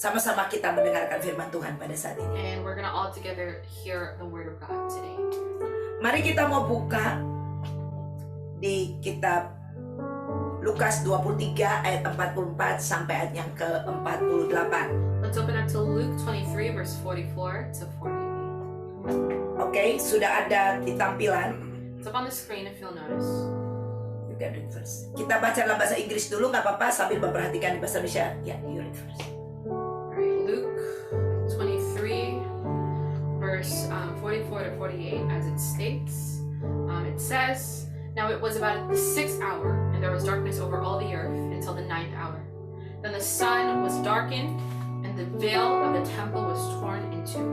Sama-sama kita mendengarkan firman Tuhan pada saat ini. And we're gonna all together hear the word of God today. Mari kita mau buka di kitab Lukas 23 ayat 44 sampai ayat yang ke-48. Let's open up to Luke 23 verse 44 to 48. Oke, sudah ada di tampilan. It's up on the screen if you'll notice. You can read first. Kita baca dalam bahasa Inggris dulu, nggak apa-apa, sambil memperhatikan di bahasa Indonesia. Ya, you read first. Alright, Luke 23 verse 44 to 48, as it states. It says, "Now it was about the 6th hour, and there was darkness over all the earth until the 9th hour. Then the sun was darkened, and the veil of the temple was torn in two.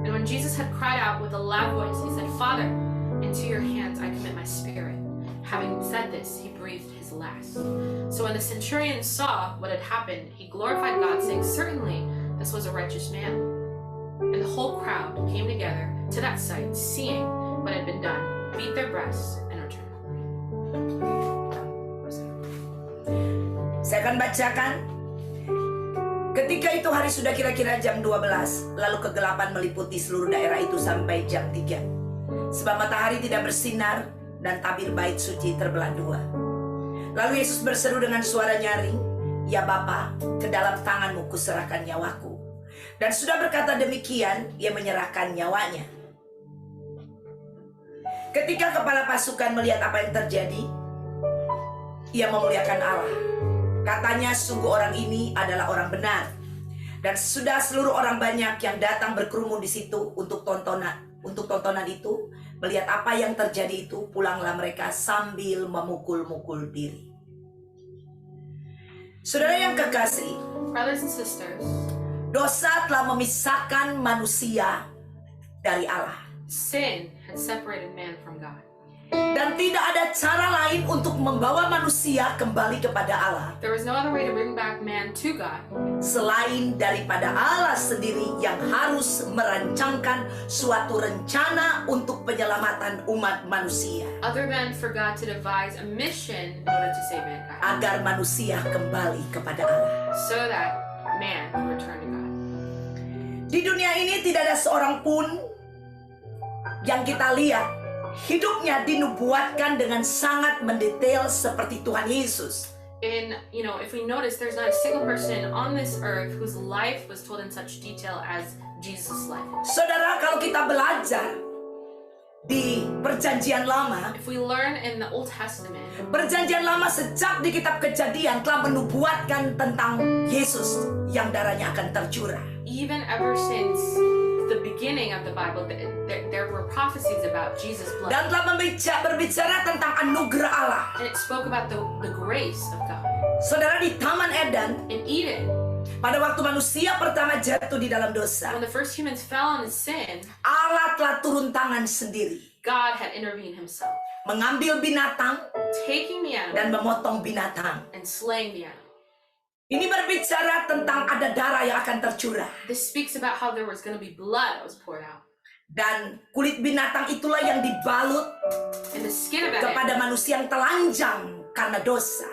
And when Jesus had cried out with a loud voice, he said, 'Father, into your hands I commit my spirit.' Having said this, he breathed his last. So when the centurion saw what had happened, he glorified God, saying, 'Certainly this was a righteous man.' And the whole crowd came together to that sight, seeing what had been done, beat their breasts, and returned." Saya akan bacakan. Ketika itu hari sudah kira-kira jam 12, lalu kegelapan meliputi seluruh daerah itu sampai jam 3. Sebab matahari tidak bersinar dan tabir bait suci terbelah dua. Lalu Yesus berseru dengan suara nyaring, "Ya Bapa, ke dalam tangan-Mu kuserahkan nyawaku." Dan sudah berkata demikian, ia menyerahkan nyawanya. Ketika kepala pasukan melihat apa yang terjadi, ia memuliakan Allah. Katanya, "Sungguh orang ini adalah orang benar." Dan sudah seluruh orang banyak yang datang berkerumun di situ untuk tontonan itu, melihat apa yang terjadi itu, pulanglah mereka sambil memukul-mukul diri. Saudara yang kekasih, Brothers and sisters, dosa telah memisahkan manusia dari Allah. sin had separated man from God. Dan tidak ada cara lain untuk membawa manusia kembali kepada Allah There was no other way to bring back man to God selain daripada Allah sendiri yang harus merancangkan suatu rencana untuk penyelamatan umat manusia, other than for God to devise a mission in order to save mankind, agar manusia kembali kepada Allah. so that man can return to God. Di dunia ini tidak ada seorang pun yang kita lihat hidupnya dinubuatkan dengan sangat mendetail seperti Tuhan Yesus. In, if we notice, there's not a single person on this earth whose life was told in such detail as Jesus' life. Saudara, kalau kita belajar di Perjanjian Lama, If we learn in the Old Testament, Perjanjian Lama sejak di kitab Kejadian telah menubuatkan tentang Yesus yang darahnya akan tercurah. even ever since the beginning of the Bible, there were prophecies about Jesus' blood. Dan telah berbicara tentang anugerah Allah. And it spoke about the grace of God. Saudara, di Taman Eden, In Eden, pada waktu manusia pertama jatuh di dalam dosa, when the first humans fell into sin, Allah telah turun tangan sendiri, God had intervened himself, mengambil binatang taking the animal dan memotong binatang. and slaying the animal. Ini berbicara tentang ada darah yang akan tercurah. This speaks about how there was going to be blood that was poured out. Dan kulit binatang itulah yang dibalut And the skin of that kepada manusia yang telanjang karena dosa.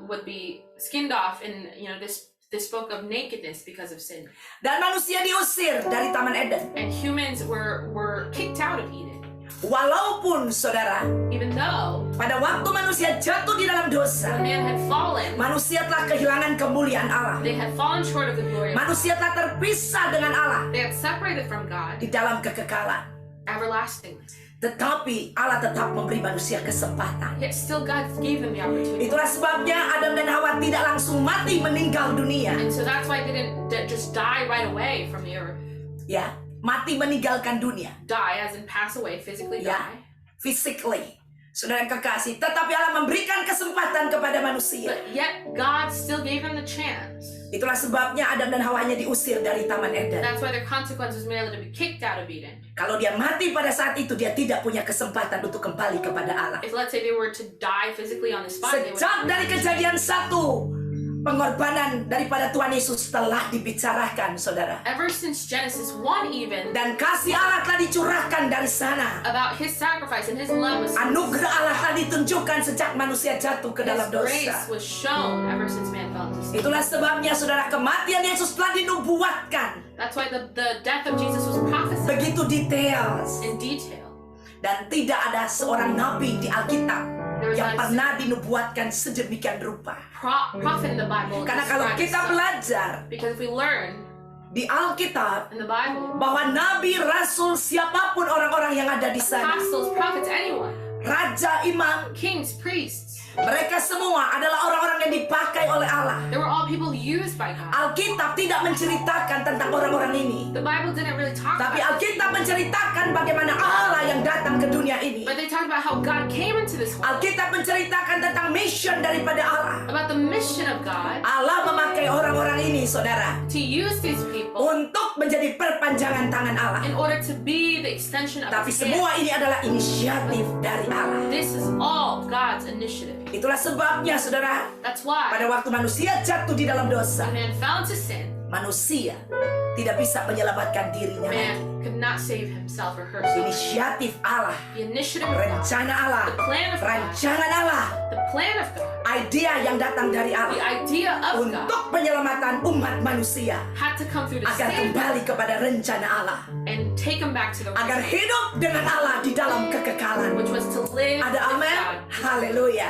would be skinned off, and this spoke of nakedness because of sin. Dan manusia diusir dari Taman Eden. And humans were kicked out of Eden. Walaupun saudara, Even though pada waktu manusia jatuh di dalam dosa, man had fallen, manusia telah kehilangan kemuliaan Allah. they had fallen short of the glory of God. Manusia telah terpisah dengan Allah They had separated from God di dalam kekekalan. everlastingly. Tetapi Allah tetap memberi manusia kesempatan. Yet still God gave them the opportunity. Itulah sebabnya Adam dan Hawa tidak langsung mati meninggal dunia. And so that's why they didn't just die right away from the earth. Ya, mati meninggalkan dunia. Die as in pass away, physically Ya, die. physically. Saudara yang kekasih, tetapi Allah memberikan kesempatan kepada manusia. But yet God still gave them the chance. Itulah sebabnya Adam dan Hawanya diusir dari Taman Eden. That's why their consequence was merely to be kicked out of Eden. Kalau dia mati pada saat itu, dia tidak punya kesempatan untuk kembali kepada Allah. If let's say they were to die physically on the spot, they would Sejak dari Kejadian 1, Pengorbanan daripada Tuhan Yesus telah dibicarakan, saudara. Ever since Genesis 1 even, Dan kasih Allah telah dicurahkan dari sana. about his sacrifice and his love was Anugerah Allah telah ditunjukkan sejak manusia jatuh ke dalam his grace dosa. was shown ever since man fell into sin. Itulah sebabnya, saudara, kematian Yesus telah dinubuatkan. That's why the death of Jesus was prophesied Begitu detail. in detail. Dan tidak ada seorang nabi di Alkitab There was yang not a pernah dinubuatkan sedemikian rupa. prophet in the Bible Karena kalau described kita so. belajar Because if we learn di Alkitab in the Bible, bahwa nabi, rasul, siapapun orang-orang yang ada di sana, apostles, prophets, anyone, raja, imam, kings, priests, mereka semua adalah orang-orang yang dipakai oleh Allah. they were all people used by God. Alkitab tidak menceritakan tentang orang-orang ini, The Bible didn't really talk tapi about it, Alkitab menceritakan bagaimana Allah yang datang ke dunia ini. but they talked about how God came into this world, Alkitab menceritakan tentang mission daripada Allah. about the mission of God Allah memakai orang-orang ini, saudara, to use these people untuk menjadi perpanjangan tangan Allah. in order to be the extension of Tapi his hand. semua ini adalah inisiatif dari Allah. This is all God's initiative. Itulah sebabnya, saudara, That's why pada waktu manusia jatuh di dalam dosa, when man fell into sin, manusia tidak bisa menyelamatkan dirinya. man could not save himself or herself. Inisiatif Allah, The initiative of God, rencana Allah, the plan of God, rancangan Allah, the plan of God, idea yang datang dari the Allah idea of God untuk penyelamatan umat manusia had to come through the agar same kembali kepada rencana Allah, and take him back to the agar right, hidup dengan Allah di dalam kekekalan. which was to live Ada with amin? God. Haleluya.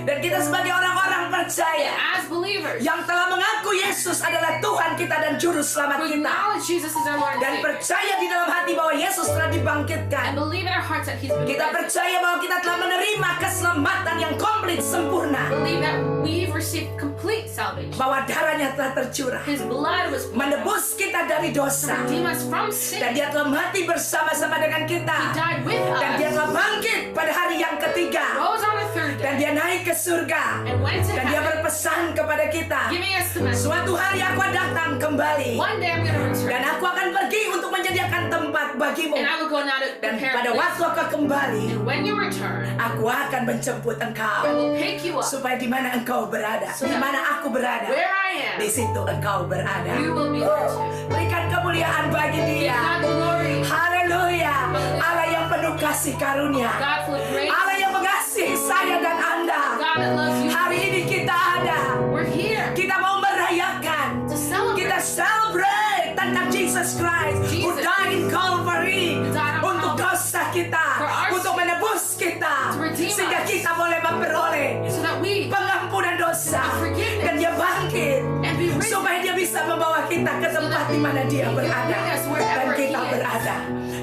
Dan kita sebagai orang-orang percaya As believers, yang telah mengaku Yesus adalah Tuhan kita dan Juru Selamat who kita, acknowledge Jesus as our Lord and dan Savior, percaya di dalam hati bahwa Yesus telah and dibangkitkan, believe in our hearts that He's been kita risen, percaya bahwa kita telah menerima keselamatan yang komplit sempurna, believe that we've received complete salvation. bahwa darahnya telah tercurah His blood was poured out menebus kita dari to dosa, redeem us from dan sin. Dia telah mati bersama-sama dengan He kita, died with dan Dia us, telah bangkit pada hari yang ketiga, rose on the third dan day, Dia naik ke surga, and went to dan Dia heaven, berpesan kepada kita, giving us the message. suatu hari aku akan datang kembali, One day I'm going to dan return, aku akan pergi untuk menyediakan tempat bagimu, and I will go now to dan prepare pada a place. waktu aku kembali, And when you return, aku akan menjemput I engkau, will pick you up. supaya di mana engkau berada, di mana aku berada, Where I di am, situ engkau berada. you will be there too. Berikan kemuliaan bagi Give Dia. God the glory. Haleluya. Allah yang penuh kasih karunia, God full of grace. Allah yang mengasihi saya dan Anda. God that loves you. Hari ini kita ada, We're here kita mau merayakan, to celebrate. kita celebrate tentang Jesus Christ who Jesus. died in Calvary died on untuk Calvary. dosa kita, For our untuk sin. menebus kita, To redeem sehingga us. kita boleh memperoleh So that we pengampunan dosa, Forgiveness. dan Dia bangkit and be risen. supaya Dia bisa membawa kita ke tempat di mana Dia berada, bring us dan wherever kita He is. berada.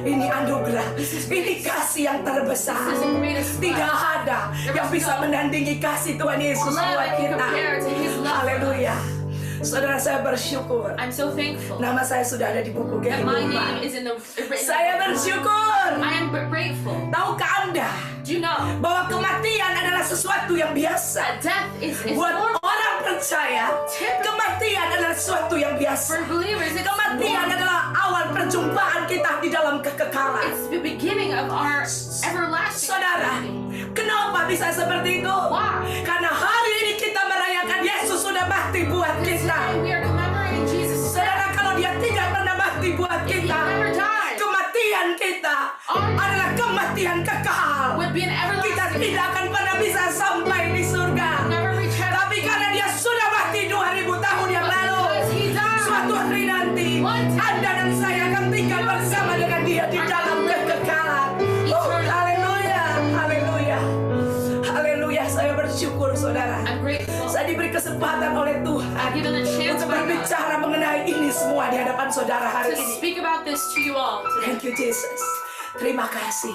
Ini anugerah, This is ini grace. kasih yang terbesar. This is the greatest Tidak love. ada yang is bisa no menandingi kasih Tuhan Yesus love buat that can kita. compare to His love. Haleluya. Saudara, saya bersyukur I'm so thankful nama saya sudah ada di buku that my name kehidupan. is in the written. Saya bersyukur. I am grateful. Tahukah Anda Do you know bahwa kematian adalah sesuatu yang biasa? that death is Buat normal orang percaya, kematian adalah sesuatu yang biasa. for believers? It's Kematian normal. adalah awal perjumpaan kita di dalam kekekalan. It's the beginning of our everlasting. Saudara, kenapa bisa seperti itu? Why? Karena hari ini kita merayakan Yesus sudah mati buat kita. Today we are commemorating Jesus' death. Saudara, kalau Dia tidak pernah mati buat If He kita, never died, kematian kita adalah kematian kekal. would be an Kita everlasting. tidak akan pernah bisa sampai di surga. Never reach heaven. Tapi karena Dia sudah mati 2000 tahun yang lalu, Because He suatu died. hari nanti One day. Anda dan saya akan tinggal bersama dengan Dia di dalam kekekalan. Haleluya, haleluya, haleluya. Saya bersyukur, saudara. I'm grateful. Saya diberi kesempatan oleh Tuhan I'm given a chance untuk by God berbicara mengenai ini semua di hadapan saudara hari to ini. speak about this to you all today. Thank you, Jesus. Terima kasih.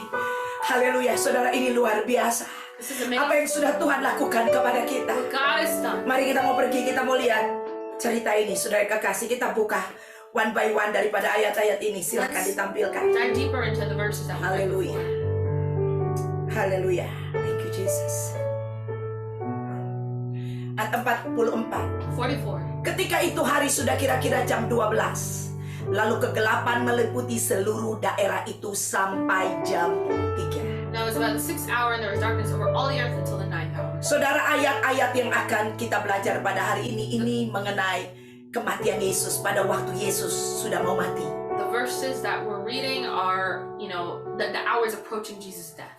Haleluya, saudara, ini luar biasa. This is Apa amazing. yang sudah Tuhan lakukan kepada kita. God has done. Mari kita mau pergi, kita mau lihat cerita ini. Saudara kekasih, kita buka one by one daripada ayat-ayat ini. Silakan ditampilkan. Dive deeper into the verses that we read Haleluya. before. Haleluya. Thank you, Jesus. Ayat 44. 44. Ketika itu hari sudah kira-kira jam 12. Lalu kegelapan meliputi seluruh daerah itu sampai jam 3. Now it was about the 6th hour, and there was darkness over all the earth until the 9th hour. Saudara, ayat-ayat yang akan kita belajar pada hari ini mengenai kematian Yesus pada waktu Yesus sudah mau mati. The verses that we're reading are, the hours approaching Jesus' death.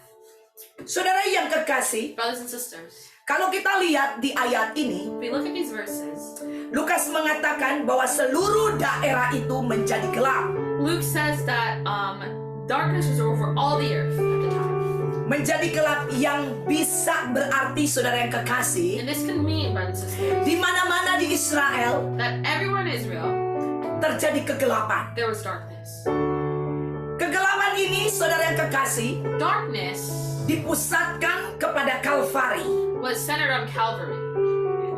Saudara yang kekasih, Brothers and sisters, kalau kita lihat di ayat ini, if we look at these verses, Lukas mengatakan bahwa seluruh daerah itu menjadi gelap. Luke says that darkness was over all the earth at the time. Menjadi gelap yang bisa berarti, saudara yang kekasih, And this can mean, brothers and sisters, di mana-mana di Israel that everywhere in Israel, terjadi kegelapan. there was darkness. Kegelapan ini, saudara yang kekasih, Darkness dipusatkan kepada Kalvari, was centered on Calvary,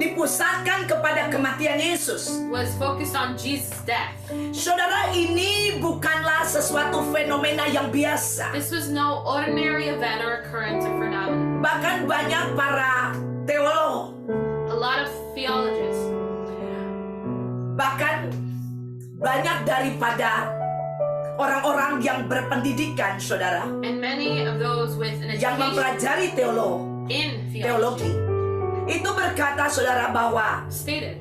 dipusatkan kepada kematian Yesus. was focused on Jesus' death. Saudara, ini bukanlah sesuatu fenomena yang biasa. This was no ordinary event or occurrence or phenomenon. Bahkan banyak para teolog, A lot of theologians, bahkan banyak daripada orang-orang yang berpendidikan, saudara, and many of those with an yang education mempelajari in theology, teologi, itu berkata, saudara, bahwa stated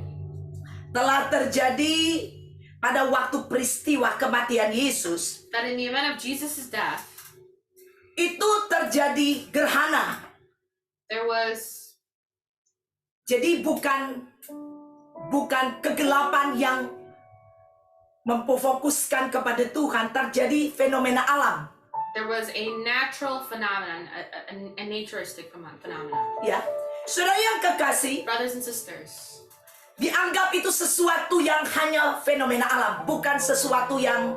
telah terjadi pada waktu peristiwa kematian Yesus, that in the event of Jesus' death, itu terjadi gerhana. there was Jadi bukan kegelapan yang memfokuskan kepada Tuhan, terjadi fenomena alam. there was a natural phenomenon, a naturistic phenomenon. Ya, saudara yang kekasih, Brothers and sisters, dianggap itu sesuatu yang hanya fenomena alam, bukan sesuatu yang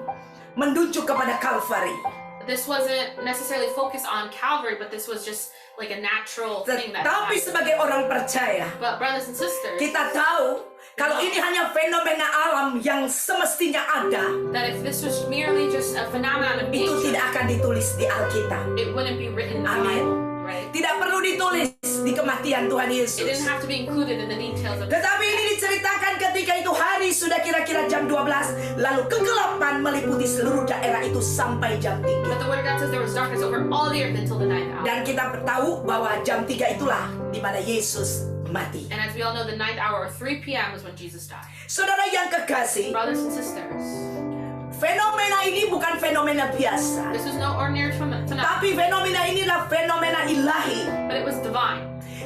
menunjuk kepada Kalvari. this wasn't necessarily focused on Calvary, but this was just like a natural thing that Tetapi happened. sebagai orang percaya, But brothers and sisters, kita tahu kalau ini hanya fenomena alam yang semestinya ada, that if this was merely just a phenomenon of itu nature, tidak akan ditulis di Alkitab. it wouldn't be written in the Amin. Bible, right? Tidak perlu ditulis di kematian Tuhan It Yesus. didn't have to be included in the details of it. Tetapi ini diceritakan ketika itu hari sudah kira-kira jam 12, lalu kegelapan meliputi seluruh daerah itu sampai jam 3. But the word of God says there was darkness over all the earth until the ninth hour. Dan kita tahu bahwa jam 3 itulah di mana Yesus mati. And as we all know, the ninth hour, or 3 p.m., was when Jesus died. Saudara yang kekasih, Brothers and sisters, fenomena ini bukan fenomena biasa. this was no ordinary phenomenon, Tapi fenomena inilah fenomena ilahi. but it was divine.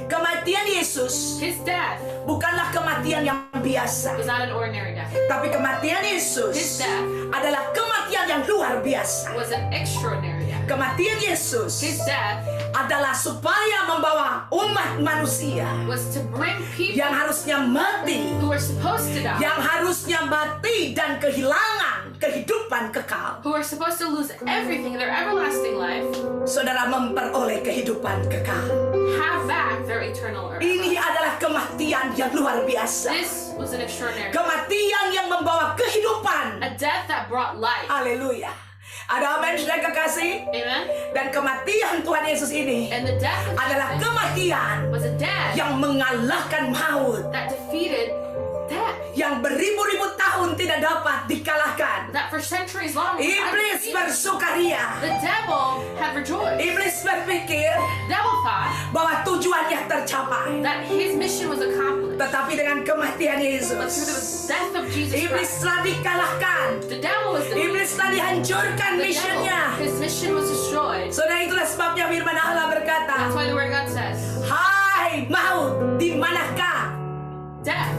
Kematian Yesus His death bukanlah kematian yang biasa. was not an ordinary death. Tapi kematian His Yesus death adalah kematian yang luar biasa. was an extraordinary death. Kematian Yesus His death adalah supaya membawa umat manusia was to bring people yang harusnya mati, who were supposed to die, yang harusnya mati dan kehilangan kehidupan kekal, who were supposed to lose everything in their everlasting life, saudara, memperoleh kehidupan kekal. have back their eternal earth. Ini adalah kematian yang luar biasa. This was an extraordinary death. Kematian yang membawa kehidupan. A death that brought life. Haleluya. Ada amin, saudara kekasih? Amen. Dan kematian Tuhan Yesus ini And the death of adalah Jesus kematian was a death yang mengalahkan maut, that defeated death. yang beribu-ribu tahun tidak dapat dikalahkan. That for centuries long was Iblis undefeated. bersukaria. The devil had rejoiced. Iblis berpikir The devil thought bahwa tujuannya tercapai. that his mission was accomplished. Tetapi dengan kematian But through the Yesus, death of Jesus iblis Christ, telah dikalahkan. the devil was defeated. Iblis telah dihancurkan The devil, misinya. his mission was destroyed. Saudara, itulah sebabnya firman Allah berkata, That's why the word of God says, hai maut, di manakah? death,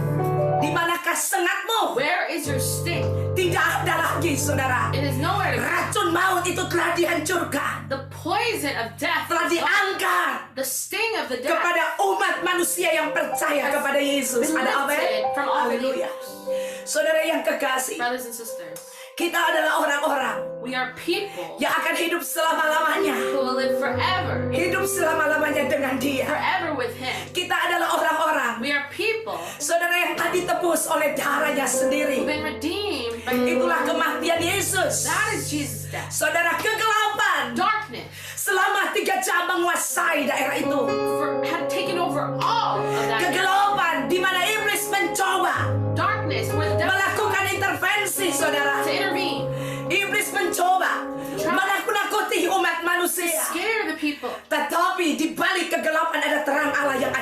Di manakah sengatmu? where is your sting? Tidak ada lagi, saudara. It is nowhere to go. Racun maut itu telah dihancurkan, The poison of death telah is gone. diangkat The sting of the death kepada umat manusia yang percaya kepada Yesus. been Ada amin? lifted from all Haleluya. believers. Saudara yang kekasih, Brothers and sisters, kita adalah orang-orang we are people yang akan hidup selama-lamanya. who will live forever, Hidup selama-lamanya dengan Dia. forever with Him. Kita adalah orang-orang, We are people saudara, yang telah ditebus oleh darahnya who've sendiri. been redeemed by the Itulah blood. kematian Yesus. That is Jesus' death. Saudara, kegelapan Darkness selama 3 jam menguasai daerah itu. had taken over all of that. Kegelapan di mana iblis mencoba Darkness where the devil melakukan intervensi, saudara. to intervene, Iblis mencoba menakut-nakuti umat manusia. scare the people. Tetapi di balik kegelapan ada terang Allah yang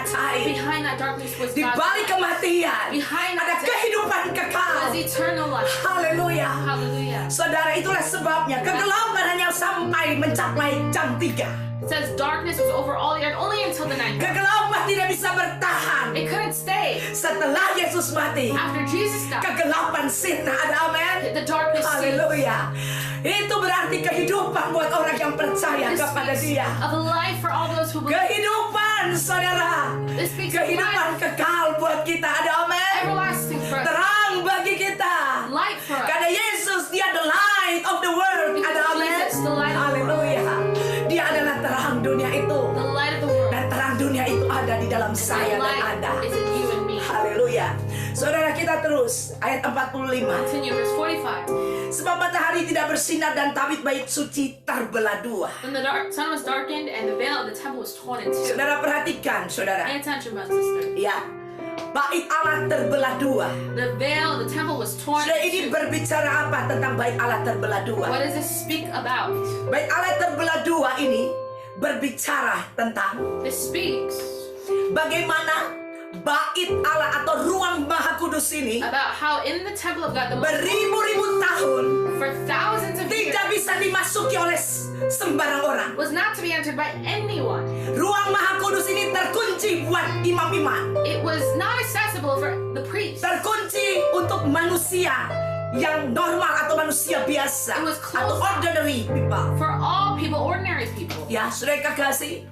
that darkness was Di God's balik light. kematian Behind ada that kehidupan was kekal. eternal life. Haleluya. Hallelujah. Saudara, itulah sebabnya kegelapan hanya sampai mencapai jam 3. It says darkness was over all the earth only until the night. Kegelapan tidak bisa bertahan. It couldn't stay. Setelah Yesus mati, After Jesus died, kegelapan sirna. Ada amin? the darkness ceased. Haleluya. Itu berarti kehidupan buat orang yang percaya This kepada speaks Dia. of a life for all those who believe. Kehidupan, saudara. This speaks of Kehidupan life, kekal buat kita. Ada amin? everlasting for us. Terang bagi kita. Light for us. Karena Yesus, Dia the light of the world. Because Ada amin? Jesus, the light of the world. Haleluya. Dia adalah terang dunia itu. The light of the world. Dan terang dunia itu ada di dalam saya The dan light Anda. is in you and me. Haleluya. Saudara, kita terus ayat 45. Continue, verse 45. Sebab matahari tidak bersinar dan tabit bait suci terbelah dua. When the sun was darkened and the veil of the temple was torn in two. Saudara perhatikan, saudara. Pay attention, brothers and sisters. Ya, bait Allah terbelah dua. The veil of the temple was torn Saudara, ini in two. berbicara apa tentang bait Allah terbelah dua? What does this speak about? Bait Allah terbelah dua ini berbicara tentang This speaks bagaimana bait Allah atau ruang Maha Kudus ini about how in the temple of God, the most beribu-ribu tahun for thousands of years tidak bisa dimasuki oleh sembarang orang. was not to be entered by anyone. Ruang Maha Kudus ini terkunci buat imam-imam, It was not accessible for the priest. terkunci untuk manusia yang normal atau manusia biasa It was closed atau ordinary people. For all people, ordinary people. Ya, saudara kekasih,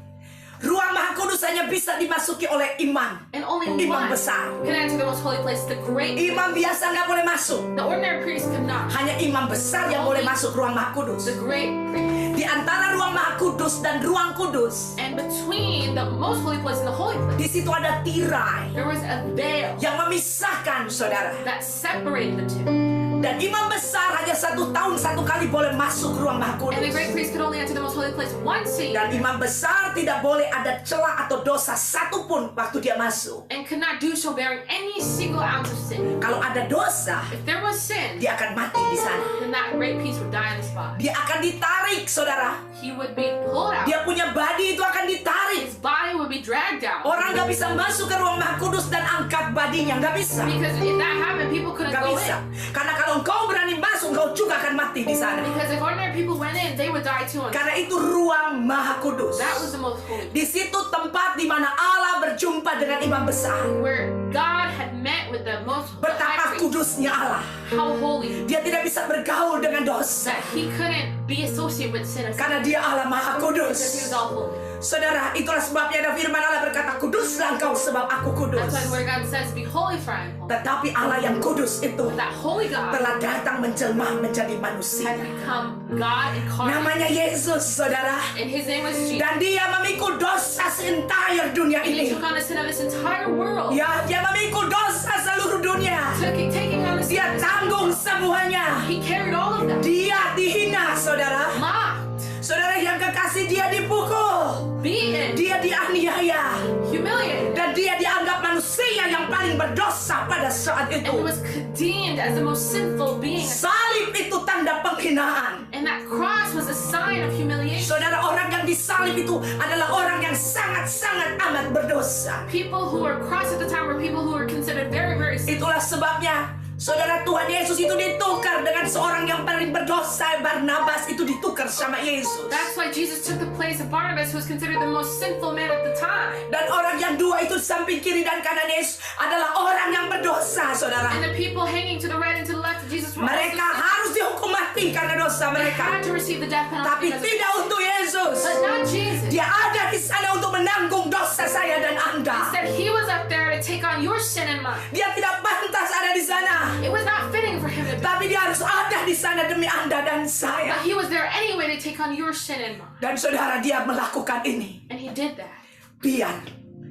ruang Maha Kudus hanya bisa dimasuki oleh imam. And only Imam one besar. can enter the most holy place, the great Imam priest. biasa nggak boleh masuk. The ordinary priest could not. Hanya imam besar yang boleh masuk ruang Maha Kudus. The great priest. Di antara ruang Maha Kudus dan ruang kudus, And between the most holy place and the holy place, di situ ada tirai there was a veil yang memisahkan, saudara. that separated the two. Dan imam besar hanya 1 tahun 1 kali boleh masuk ruang Maha And the Kudus. great priest could only enter the most holy place once a year. Dan imam besar tidak boleh ada celah atau dosa satupun waktu dia masuk. And could not do so bearing any single ounce of sin. Kalau ada dosa, If there was sin, dia akan mati di sana. then that great priest would die on the spot. Dia akan ditarik, saudara. He would be pulled out. Dia punya badi itu akan ditarik. His body would be dragged out. Orang nggak bisa masuk ke ruang Maha Kudus dan angkat badinya, nggak bisa. Because if that happened, people couldn't Nggak go bisa. in. Karena kalau engkau berani masuk, engkau juga akan mati di sana. Because if ordinary people went in, they would die too. And Karena itu ruang Maha Kudus. that was the most holy. Di situ tempat di mana Allah berjumpa dengan imam besar. Where God had met with the most the high Betapa priest. kudusnya Allah. How holy. Dia tidak bisa bergaul dengan dosa. That he couldn't be associated with sinners. Karena dia Allah Maha Because Kudus. he was all holy. Saudara, itulah sebabnya ada firman Allah berkata, kuduslah engkau sebab aku kudus. That's why the word of God says, be holy for I am holy. Tetapi Allah yang kudus itu That holy God telah datang menjelma menjadi manusia. had become God incarnate. Namanya Yesus, saudara. And his name was Jesus. Dan dia memikul dosa entire dunia And he ini. took on the sin of this entire world. Ya, dia memikul dosa seluruh dunia. Taking on the sin. Dia tanggung semuanya. He carried all of that. Dia dihina, saudara. Mocked. Saudara yang kekasih, dia dipukul. Beaten. Dia dianiaya. Humiliated. Dan dia dianggap manusia yang paling berdosa pada saat And he itu. was condemned as the most sinful being. Salib itu tanda penghinaan. And that cross was a sign of humiliation. Saudara, orang yang disalib itu adalah orang yang sangat-sangat amat berdosa. People who were crossed at the time were people who were considered very, very sinful. Itulah sebabnya, saudara, Tuhan Yesus itu ditukar dengan seorang yang paling berdosa. Barnabas itu ditukar sama Yesus. That's why Jesus took the place of Barnabas, who was considered the most sinful man at the time. Dan orang yang dua itu samping kiri dan kanan Yesus adalah orang yang berdosa, saudara. And the people hanging to the right and to the left of Jesus were Mereka also harus dihukum mati karena dosa they mereka. had to receive the death penalty. Tapi because of tidak untuk Yesus. But not Jesus. Dia ada di sana untuk menanggung dosa saya dan Anda. Instead, he was up there to take on your sin and mine. Dia tidak pantas ada di sana. It was not fitting for him to be. Tapi dia harus ada di sana demi Anda dan saya. But he was there anyway to take on your sin and mine. Dan saudara, dia melakukan ini And he did that biar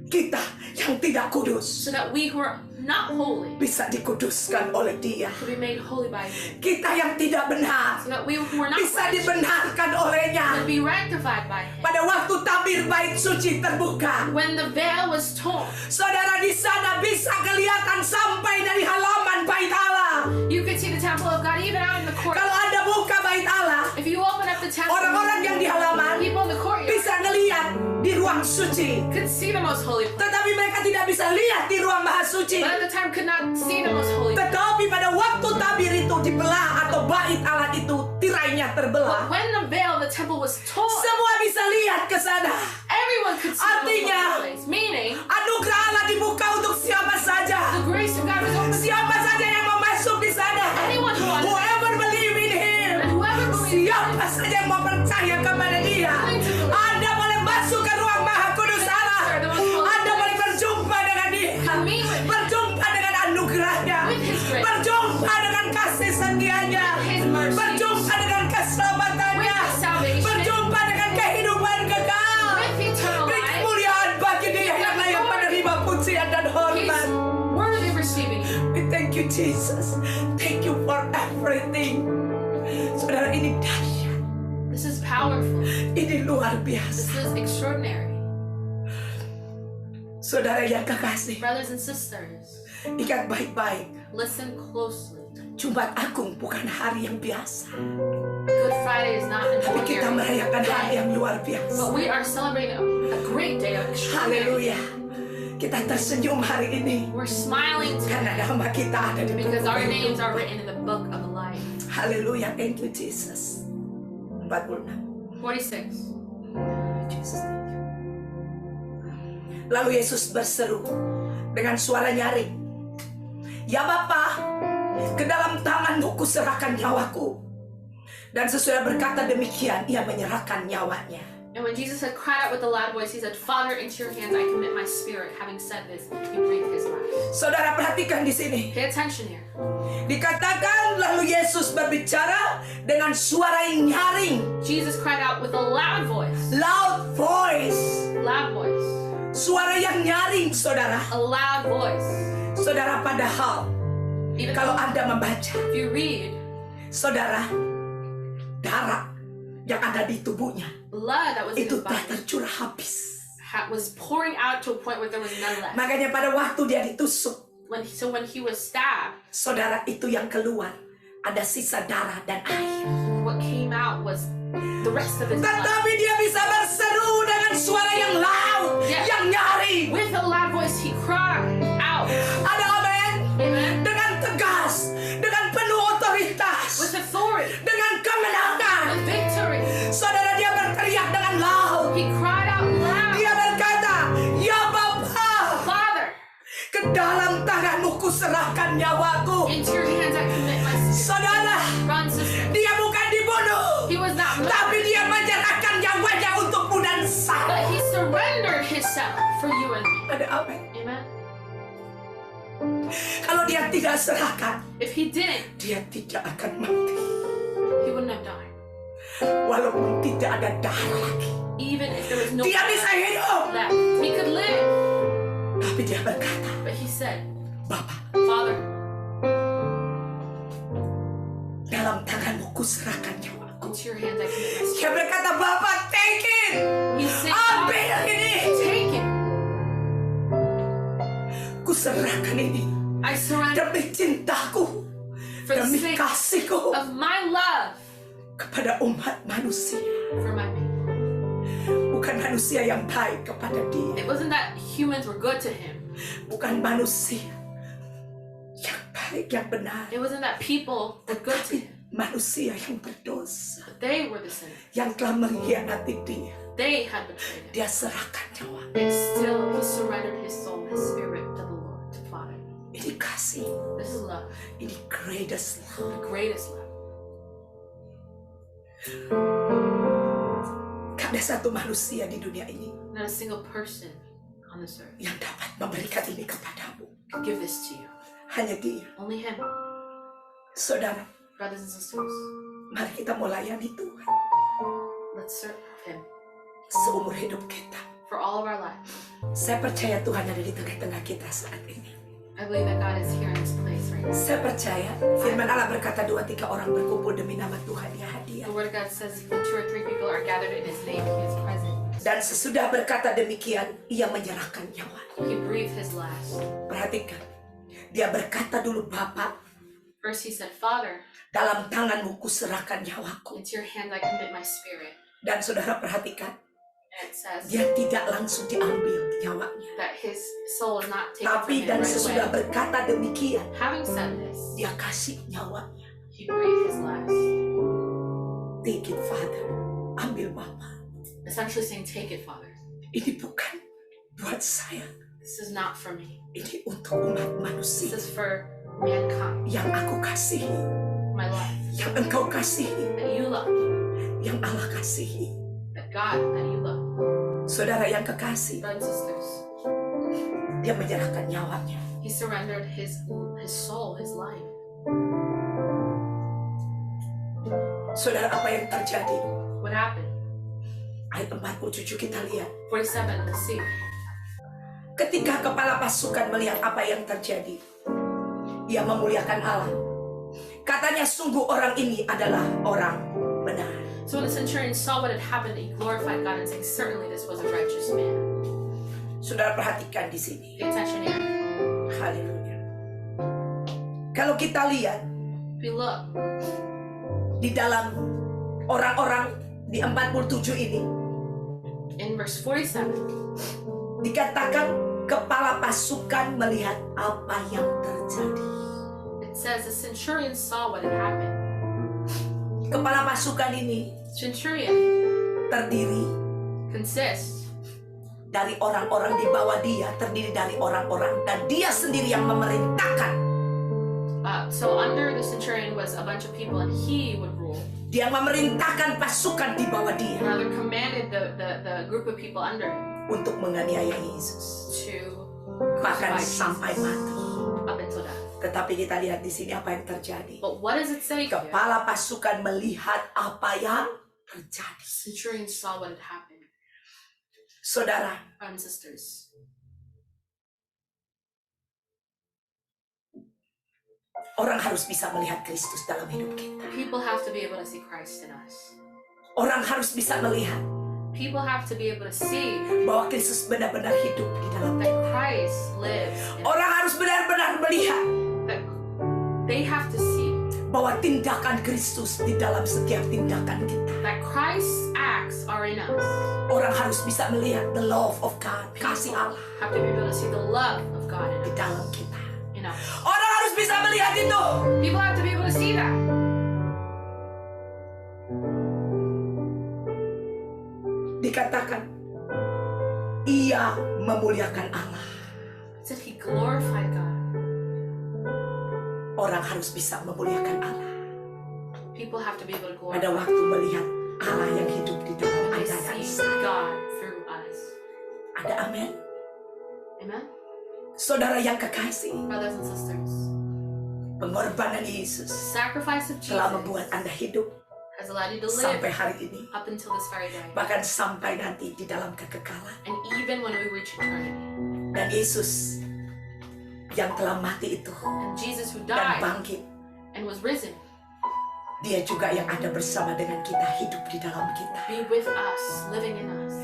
kita yang tidak kudus so that we who are not holy bisa dikuduskan oleh dia. could be made holy by him. Kita yang tidak benar So that we who are not bisa righteous dibenarkan olehnya. could be rectified by him. Pada waktu tabir bait suci terbuka, When the veil was torn, saudara, di sana bisa kelihatan sampai dari halaman bait Allah. you could see the temple of God even out in the court. Kalau Anda buka bait Allah, If you open up the temple, orang-orang yang di halaman people in the courtyard bisa ngelihat di ruang ruang suci. could see the most holy place, Tetapi mereka tidak bisa lihat di ruang maha suci. but at the time could not see the most holy place. Tetapi pada waktu tabir itu dibelah atau bait Allah itu tirainya But terbelah, when the veil of the temple was torn, semua bisa lihat ke sana. everyone could see the most Artinya, holy place. Meaning, anugerah Allah dibuka untuk siapa saja. the grace of God was open to Siapa saja yang mau masuk di sana. anyone who wanted. Whoever believe in Him. And whoever believes in Siapa saja yang mau percaya kepada Dia. Anda boleh masuk ke ruang maha kudus Allah. Anda boleh berjumpa dengan Dia. Berjumpa dengan anugerahnya. Berjumpa dengan kasih setianya. Berjumpa dengan keselamatannya. Berjumpa dengan kehidupan kekal. with eternal Beri life, kemuliaan bagi Dia yang layak menerima pujian dan He's hormat. worthy of receiving it. We thank you, Jesus. Thank you for everything. Saudara, ini dahsyat. This is powerful. Ini luar This biasa. is extraordinary. Saudara yang kekasih, Brothers and sisters, ingat baik-baik. listen closely. Jumat Agung bukan hari yang biasa, Good Friday is not an tapi kita ordinary merayakan hari day, yang luar but biasa. we are celebrating a great day of extraordinary. Haleluya. Kita tersenyum hari ini We're smiling karena today nama kita ada di buku because our hidup. names are written in the book of life. Haleluya. Thank you, Jesus. 46. 46. Jesus, thank you. Lalu Yesus berseru dengan suara nyaring, "Ya Bapa, ke dalam tangan-Mu kuserahkan nyawaku." Dan sesudah berkata demikian, ia menyerahkan nyawanya. And when Jesus had cried out with a loud voice, he said, "Father, into your hands I commit my spirit." Having said this, he breathed his last. Saudara, perhatikan di sini. Pay attention here. Dikatakan lalu Yesus berbicara dengan suara yang nyaring, Jesus cried out with a loud voice. loud voice. Loud voice. Suara yang nyaring, saudara. A loud voice. Saudara, padahal Even kalau though Anda membaca, if you read, saudara, darah yang ada di tubuhnya blood that was in itu his telah body tercurah habis. was pouring out to a point where there was none left. Makanya pada waktu dia ditusuk, So when he was stabbed, saudara, itu yang keluar ada sisa darah dan air. what came out was the rest of his blood. Tetapi dia bisa berseru dengan suara yang loud, Yeah. yang nyaring. With a loud voice, he cried out. Ada amen? Amen. Dengan tegas, dengan penuh otoritas, With authority, dengan kemenangan. with victory. Saudara, dia berteriak dengan loud. He cried out loud. Dia berkata, "Ya Bapa, Father, ke dalam tangan-Mu kuserahkan nyawaku." into your hands I commit my spirit. Saudara, Run, sister. dia bukan dibunuh, He was not tapi murdered, dia menyerahkan nyawanya untukmu dan saya. but he surrendered himself for you and me. Ada amen. Amen. Kalau dia tidak serahkan, If he didn't, dia tidak akan mati. he wouldn't have died. Walaupun tidak ada darah lagi, Even if there was no dia bisa blood hidup. left, he could live. Tapi dia berkata, But he said, "Bapa, Father, dalam tangan-Mu kuserahkan nyawaku." into your hands I commit my spirit. Dia berkata, "Bapa, take it. He said, Ambil ini. take it. Kuserahkan ini I surrender demi cintaku, for the demi sake kasihku of my love kepada umat manusia." for my people. Bukan manusia yang baik kepada dia, It wasn't that humans were good to him. bukan manusia yang baik, yang benar, It wasn't that people were good to tapi him. manusia yang berdosa, But they were the sinners. yang telah mengkhianati dia. They had betrayed him. Dia serahkan nyawa. And still he surrendered his soul, his spirit to the Lord, to Father. Ini kasih, This is love, ini greatest love. the greatest love. Gak ada satu manusia di dunia ini Not a single person on this earth yang dapat memberikan ini kepadamu. could give this to you. Hanya dia. Only him. Saudara, Brothers and sisters, mari kita mau layani Tuhan let's serve him seumur hidup kita. for all of our lives. Saya percaya Tuhan ada di tengah-tengah kita saat ini. I believe that God is here in this place right now. Saya percaya firman Allah berkata 2-3 orang berkumpul demi nama Tuhan, dia hadir. The word of God says when 2 or 3 people are gathered in his name, he is present. Dan sesudah berkata demikian, ia menyerahkan nyawa. He breathed his last. Perhatikan, dia berkata dulu, "Bapa, First he said, Father, dalam tangan-Mu kuserahkan nyawaku." into your hands I commit my spirit. Dan saudara perhatikan, And it says dia tidak langsung diambil nyawanya. that his soul is not taken from Tapi him dan right sesudah away. berkata demikian, Having said this, dia kasih nyawanya. he breathed his last. Take it, Father. Ambil Bapa. Essentially saying, take it, Father. Ini bukan buat saya. This is not for me. Ini untuk umat This manusia is for mankind, yang aku kasihi, my life, yang engkau kasihi, that you love, yang Allah kasihi. that God, that you love. Saudara yang kekasih, Brothers and sisters, dia menyerahkan nyawanya. he surrendered his soul, his life. Saudara, apa yang terjadi? What happened? Ayat 47 kita lihat. 47, let's see. Ketika kepala pasukan melihat apa yang terjadi, ia memuliakan Allah. Katanya, sungguh orang ini adalah orang benar. So when the centurion saw what had happened, he glorified God and saying, certainly this was a righteous man. Saudara perhatikan di sini. Pay attention here. Haleluya. Kalau kita lihat If we look di dalam orang-orang di 47 ini, in verse 47, dikatakan kepala pasukan melihat apa yang terjadi. it says the centurion saw what had happened. Kepala pasukan ini Centurion terdiri consists dari orang-orang di bawah dia, terdiri dari orang-orang, dan dia sendiri yang memerintahkan. So under the centurion was a bunch of people, and he would rule. Dia memerintahkan pasukan di bawah dia Rather commanded the group of people under him untuk menganiaya Yesus, to bahkan crucify sampai Jesus mati. up until death. Tetapi kita lihat di sini apa yang terjadi. But what does it say here? Kepala pasukan melihat apa yang terjadi. Centurion saw what had happened. Saudara, Brothers and sisters, orang harus bisa melihat Kristus dalam hidup kita. people have to be able to see Christ in us. Orang harus bisa melihat People have to be able to see bahwa Kristus benar-benar hidup di dalam that kita. Christ lives in us. Orang harus benar-benar melihat That they have to see bahwa tindakan Kristus di dalam setiap tindakan kita. that Christ's acts are in us. Orang harus bisa melihat the love of God, kasih Allah Have to be able to see the love of God di in us. dalam kita. In us. Orang harus bisa melihat itu. People have to be able to see that. Dikatakan ia memuliakan Allah. It said he glorified God. Orang harus bisa memuliakan Allah People have to be able to pada glorify waktu melihat Allah yang hidup di dalam when they Anda dan see saya. God through us. Ada amin. Amen? Saudara yang kekasih, Brothers and sisters, pengorbanan Yesus sacrifice of telah Jesus membuat Anda hidup has allowed you to sampai live hari ini, up until this very day. bahkan sampai nanti di dalam kekekalan. And even when we reach eternity. Dan Yesus yang telah mati itu And Jesus who dan died bangkit, and was risen, dia juga yang ada bersama dengan kita, hidup di dalam kita. be with us, living in us.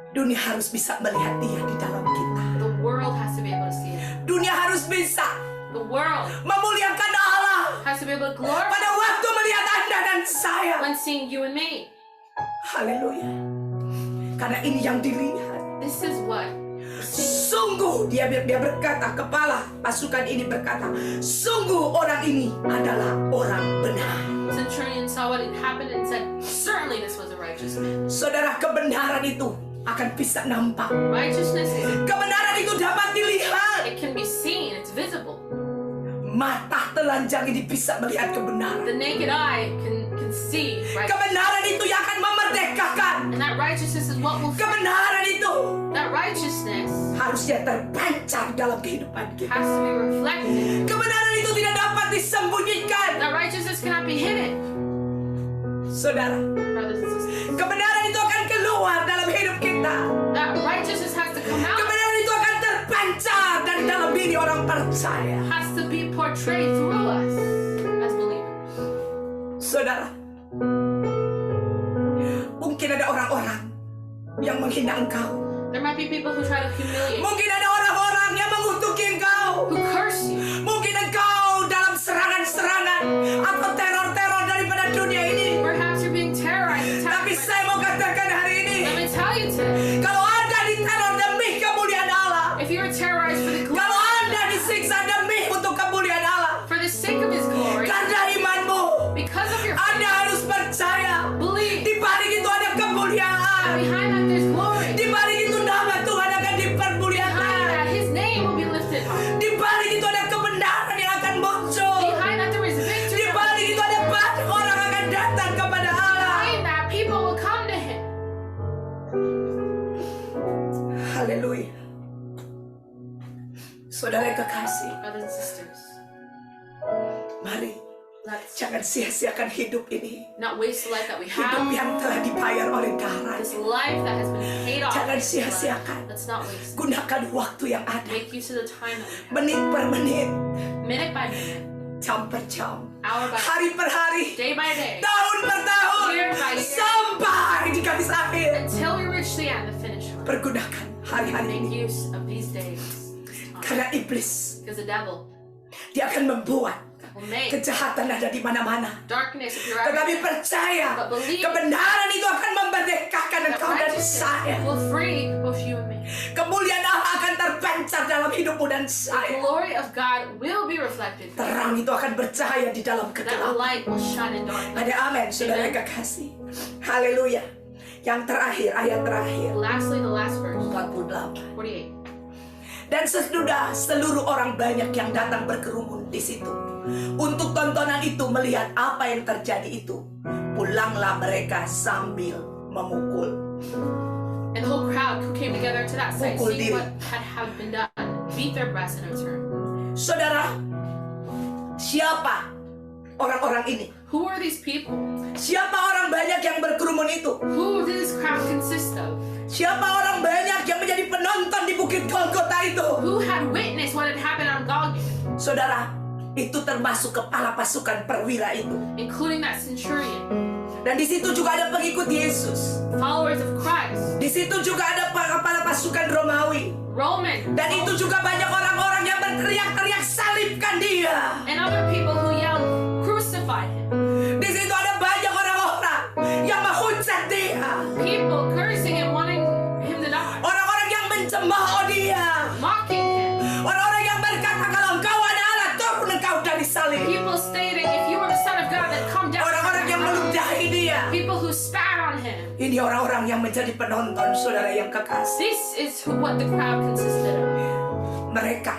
Dunia harus bisa melihat dia di dalam kita. The world has to be able to see it. Dunia harus bisa The world memuliakan Allah has to be able to glorify pada waktu melihat Anda dan saya. when seeing you and me. Haleluya. Karena ini yang dilihat. This is what we're seeing. Sungguh dia berkata, kepala pasukan ini berkata, sungguh orang ini adalah orang benar. Centurion saw what had happened and said, certainly this was a righteous man. Saudara, kebenaran itu akan bisa nampak. Righteousness is, Kebenaran itu dapat dilihat. it can be seen, it's visible. Mata telanjang ini bisa melihat kebenaran. The naked eye can see righteousness. Kebenaran itu yang akan memerdekakan. And that righteousness is what will, Kebenaran itu that righteousness harusnya terpancar dalam kehidupan kita. has to be reflected. Kebenaran itu tidak dapat disembunyikan. That righteousness cannot be hidden. Saudara, Brothers and sisters, kebenaran itu akan keluar dalam hidup kita. that righteousness has to come out, Kebenaran itu akan terpancar dari dalam diri orang percaya. has to be portrayed through us as believers. Saudara, mungkin ada orang-orang yang menghina engkau. There might be people who try to humiliate, Mungkin ada orang-orang yang mengutuki engkau. who curse you. Mungkin engkau dalam serangan-serangan atau teror-teror daripada dunia ini. Perhaps you're being terrorized, Tapi attacked. saya mau katakan hari ini, Let me tell you Saudara yang kekasih, Brothers and sisters, mari let's jangan sia-siakan hidup ini. not waste the life that we Hidup have. yang telah dibayar oleh darah. This life that has been paid off. Jangan with blood. sia-siakan. Let's not waste it. Gunakan waktu yang ada, Make use of the time that we have. menit per menit, Minute by minute, jam per jam, hour by hari per hari, day by day, tahun per tahun, Year by year. sampai di garis akhir. until we reach the end, the finish line. Pergunakan hari-hari Make ini, use of these days, this time. karena iblis Because the devil dia akan membuat will make kejahatan ada di mana-mana. darkness appear Tetapi everywhere. percaya, But believe kebenaran itu akan memerdekakan that engkau dan righteousness saya. will free both you and me. Kemuliaan Allah akan terpancar dalam hidupmu dan The saya. glory of God will be reflected. Terang itu akan bercahaya di dalam That kegelapan. light will shine in darkness. Ada amin, saudara yang kekasih. Haleluya. Yang terakhir, ayat terakhir, Lastly, the last verse, 48. 48. Dan sesudah seluruh orang banyak yang datang berkerumun di situ untuk tontonan itu, melihat apa yang terjadi itu, pulanglah mereka sambil memukul. And the whole crowd who came together to that sight, Pukul seeing diri. what had been done, beat their breasts in return. Saudara, siapa orang-orang ini? Who are these people? Siapa orang banyak yang berkerumun itu? Who did this crowd consist of? Siapa orang banyak yang menjadi penonton di Bukit Golgota itu? Who had witnessed what had happened on Golgotha, Saudara, itu termasuk kepala pasukan perwira itu. including that centurion, Dan di situ juga ada pengikut Yesus. followers of Christ, Di situ juga ada kepala pasukan Romawi. Roman, Dan itu juga banyak orang-orang yang berteriak-teriak, salibkan dia. and other people who yelled, crucify him. Di situ ada banyak orang-orang yang menghujat dia. People cursing and wanting him to die, Orang-orang yang mencemooh dia. mocking him. Orang-orang yang berkata, kalau engkau ada Allah, turun engkau dari salib. People stating, if you are the Son of God, then come down. Orang-orang yang meludahi dia. People who spat on him. Ini orang-orang yang menjadi penonton, saudara yang kekasih. This is what the crowd consisted of. Mereka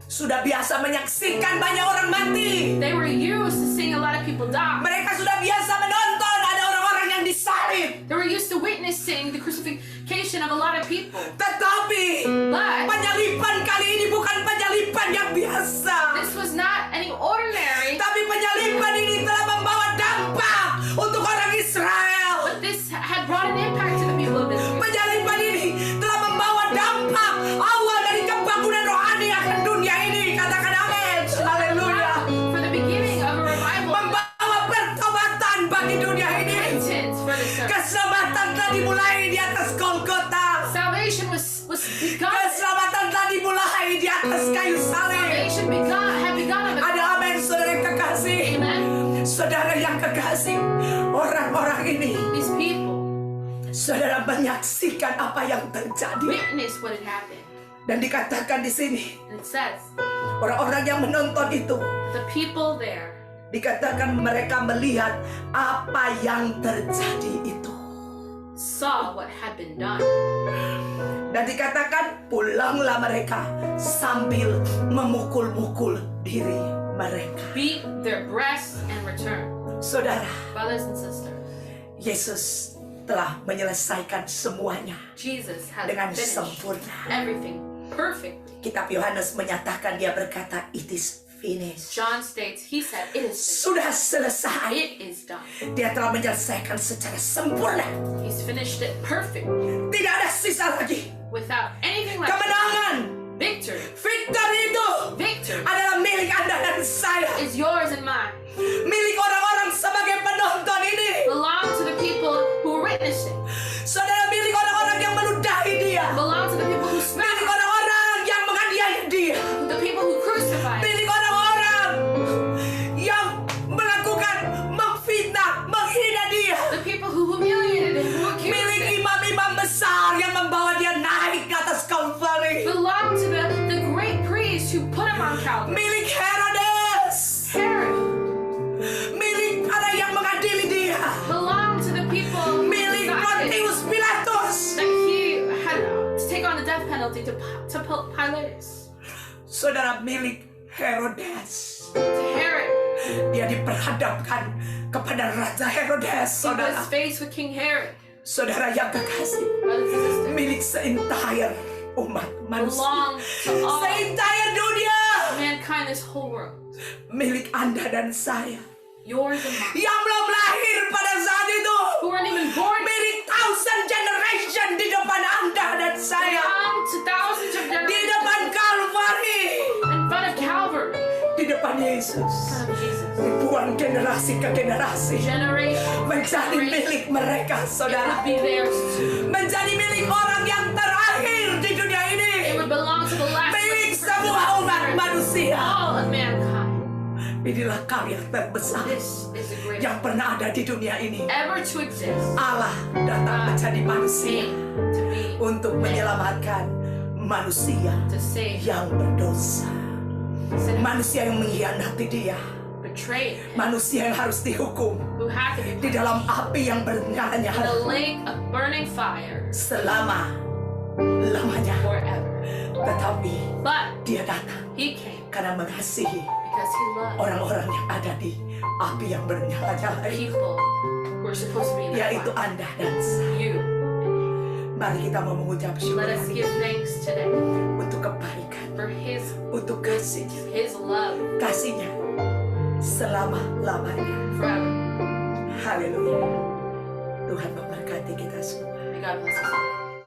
sudah biasa menyaksikan banyak orang mati. They were used to seeing a lot of people die. Mereka sudah biasa menonton ada orang-orang yang disalib. They were used to witnessing the crucifixion of a lot of people. Tetapi But penyaliban kali ini bukan penyaliban yang biasa. this was not any ordinary, Tapi penyaliban ini telah membawa dampak untuk orang Israel. but this had brought an impact to the people of Israel. Penyaliban ini telah membawa dampak awal dari kebangunan rohani akan dunia ini. Katakan amin. Haleluya. For the beginning of a revival, Membawa pertobatan bagi dunia ini. repentance for the church. Keselamatan telah dimulai di atas Golgota. Salvation was begun. Keselamatan telah dimulai di atas kayu salib. Salvation had begun on the Ada amin, saudara yang kekasih. Amen. Saudara yang kekasih, orang-orang ini, These people saudara menyaksikan apa yang terjadi. witnessed what had happened. Dan dikatakan di sini, And it says, orang-orang yang menonton itu, the people there dikatakan mereka melihat apa yang terjadi itu. saw what had been done. Dan dikatakan pulanglah mereka sambil memukul-mukul diri mereka. Beat their breasts and return. Saudara, Brothers and sisters, Yesus telah menyelesaikan semuanya Jesus has dengan finished sempurna. everything perfectly. Kitab Yohanes menyatakan, dia berkata, it is finished. John states, he said, it is finished. Sudah selesai. It is done. Dia telah menyelesaikan secara sempurna. He's finished it perfect Tidak ada sisa lagi. without anything left. Kemenangan, Victory. victory itu Victory adalah milik Anda dan saya. is yours and mine. Milik orang-orang sebagai penonton ini. Belong to the people who are witnessing. Saudara, milik orang-orang yang meludahi dia. Belong to the people who Milik spat. orang-orang yang menganiaya dia. The people who crucified. Milik orang-orang yang melakukan memfitnah, menghina dia. The people who humiliated him, who accused Milik him. imam-imam besar yang membawa dia naik ke atas Kalvari. Belong to the great priest who put him on Calvary. Milik Herodes. Herod. Milik para yang mengadili dia. Belong to the people who Milik decided Pontius Pilatus. that he had to take on the death penalty to Pilatus. Saudara, milik Herodes. To Herod. Dia diperhadapkan kepada Raja Herodes. He Saudara, was faced with King Herod. saudara yang kekasih, Brothers and sisters. milik se-entire umat manusia. Belong to all. Se-entire find this whole world, milik Anda dan saya, yours and mine, yang belum lahir pada saat itu, who weren't even born, milik thousand generation di depan Anda dan saya, belong to thousands of di generations depan Kalvari, in front of Calvary, di depan Yesus, in front of Jesus. ribuan generasi ke generasi Generation, menjadi milik mereka, it saudara, would be theirs too. menjadi milik orang yang terakhir di dunia ini, It would belong to the last milik person semua umat on earth, manusia. all of mankind. Inilah karya terbesar This is the greatest yang pernah ada di dunia ini. ever to exist. Allah datang menjadi manusia Came to be, untuk menyelamatkan manusia to save, yang berdosa, sinners, manusia yang mengkhianati Dia, betrayed, manusia yang harus dihukum who had to di be dalam api yang in the bernyala-nyala lake of burning fire selama-lamanya. forever. Tetapi But Dia datang he came karena mengasihi because he loved orang-orang yang ada di api yang bernyala-nyala itu, people who are supposed to be in the yaitu fire. Anda dan saya. You. Mari kita mau mengucap syukur Let us give thanks today untuk kebaikan, for untuk kasih-Nya, his love kasih-Nya selama-lamanya. forever. Haleluya. Tuhan memberkati kita semua. May God bless us all.